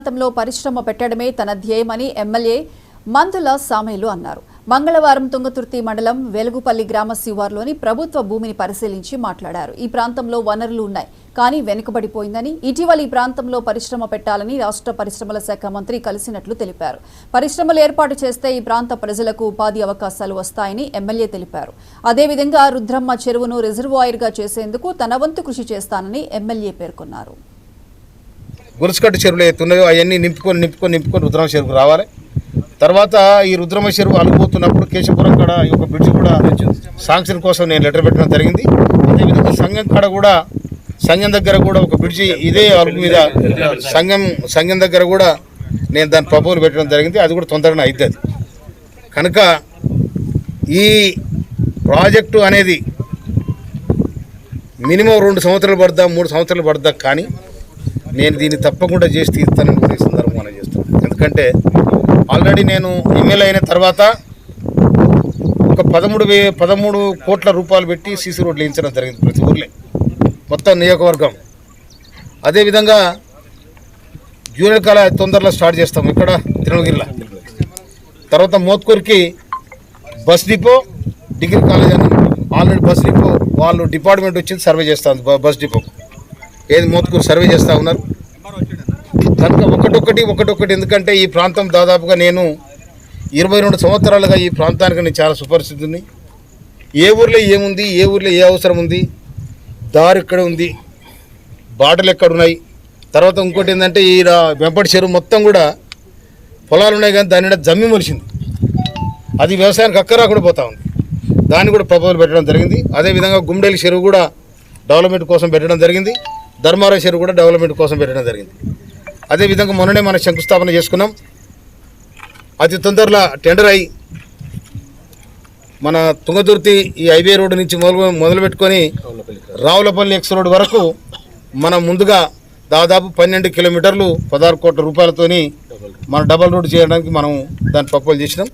ప్రాంతంలో పరిశ్రమ పెట్టడమే తన ధ్యేయమని ఎమ్మెల్యే మందుల సామేలు అన్నారు. మంగళవారం తుంగతుర్తి మండలం వెలుగుపల్లి గ్రామ శివార్లోని ప్రభుత్వ భూమిని పరిశీలించి మాట్లాడారు. ఈ ప్రాంతంలో వనరులు ఉన్నాయి, కానీ వెనుకబడిపోయిందని, ఇటీవల ఈ ప్రాంతంలో పరిశ్రమ పెట్టాలని రాష్ట్ర పరిశ్రమల శాఖ మంత్రి కలిసినట్లు తెలిపారు. పరిశ్రమలు ఏర్పాటు చేస్తే ఈ ప్రాంత ప్రజలకు ఉపాధి అవకాశాలు వస్తాయని ఎమ్మెల్యే తెలిపారు. అదేవిధంగా రుద్రమ్మ చెరువును రిజర్వాయర్గా చేసేందుకు తన వంతు కృషి చేస్తానని ఎమ్మెల్యే పేర్కొన్నారు. గురుసుకట్టు చెరువులు ఎత్తున్నాయో అవన్నీ నింపుకొని రుద్రమ్మ చెరువుకు రావాలి. తర్వాత ఈ రుద్రమ్మ చెరువు అలుగుతున్నప్పుడు కేశపురం కాడ ఈ ఒక బ్రిడ్జ్ కూడా శాంక్షన్ కోసం నేను లెటర్ పెట్టడం జరిగింది. అదేవిధంగా సంఘం కాడ కూడా సంఘం దగ్గర కూడా ఒక బ్రిడ్జి ఇదే అలుగు మీద సంఘం దగ్గర కూడా నేను దాని ప్రపోజల్ పెట్టడం జరిగింది. అది కూడా తొందరగా అవుతుంది. కనుక ఈ ప్రాజెక్టు అనేది మినిమం 2 సంవత్సరాలు పడదా 3 సంవత్సరాలు పడదా, కానీ నేను దీన్ని తప్పకుండా చేసి తీస్తానని సందర్భం మనం చేస్తున్నాను. ఎందుకంటే ఆల్రెడీ నేను ఎమ్మెల్యే అయిన తర్వాత ఒక 13 కోట్ల రూపాయలు పెట్టి సీసీ రోడ్లు వేయించడం జరిగింది ప్రతి ఊర్లే, మొత్తం నియోజకవర్గం. అదేవిధంగా జూనియర్ కాలేజ్ తొందరలో స్టార్ట్ చేస్తాం ఇక్కడ తిరుమలగిరిలో. తర్వాత మోత్కూర్కి బస్ డిపో, డిగ్రీ కాలేజ్ అని ఆల్రెడీ బస్ డిపో వాళ్ళు డిపార్ట్మెంట్ వచ్చింది సర్వే చేస్తాను. బస్ డిపో ఏది మోత్కూరు సర్వే చేస్తూ ఉన్నారు. కనుక ఒకటొక్కటి ఎందుకంటే ఈ ప్రాంతం దాదాపుగా నేను 22 సంవత్సరాలుగా ఈ ప్రాంతానికి నేను చాలా సుపరిస్థితిని. ఏ ఊర్లో ఏముంది, ఏ ఊర్లో ఏ అవసరం ఉంది, దారి ఎక్కడ ఉంది, బాటలు ఎక్కడున్నాయి. తర్వాత ఇంకోటి ఏంటంటే ఈ వెంపటి చెరువు మొత్తం కూడా పొలాలు ఉన్నాయి, కానీ దాని జమ్మి మొలిసింది. అది వ్యవసాయానికి అక్కరా కూడా పోతూ ఉంది. దాన్ని కూడా ప్రపోజల్ పెట్టడం జరిగింది. అదేవిధంగా గుమ్డేలి చెరువు కూడా డెవలప్మెంట్ కోసం పెట్టడం జరిగింది. ధర్మారావు చెరువు కూడా డెవలప్మెంట్ కోసం పెట్టడం జరిగింది. అదేవిధంగా మొన్ననే మనం శంకుస్థాపన చేసుకున్నాం. అతి తొందరలో టెండర్ అయ్యి మన తుంగతుర్తి ఈ హైవే రోడ్డు నుంచి మొదలు పెట్టుకొని రావులపల్లి ఎక్స్ రోడ్ వరకు మనం ముందుగా దాదాపు 12 కిలోమీటర్లు 16 కోట్ల రూపాయలతోని మనం డబల్ రోడ్ చేయడానికి మనం దాన్ని ప్రపోజల్ చేసినాం.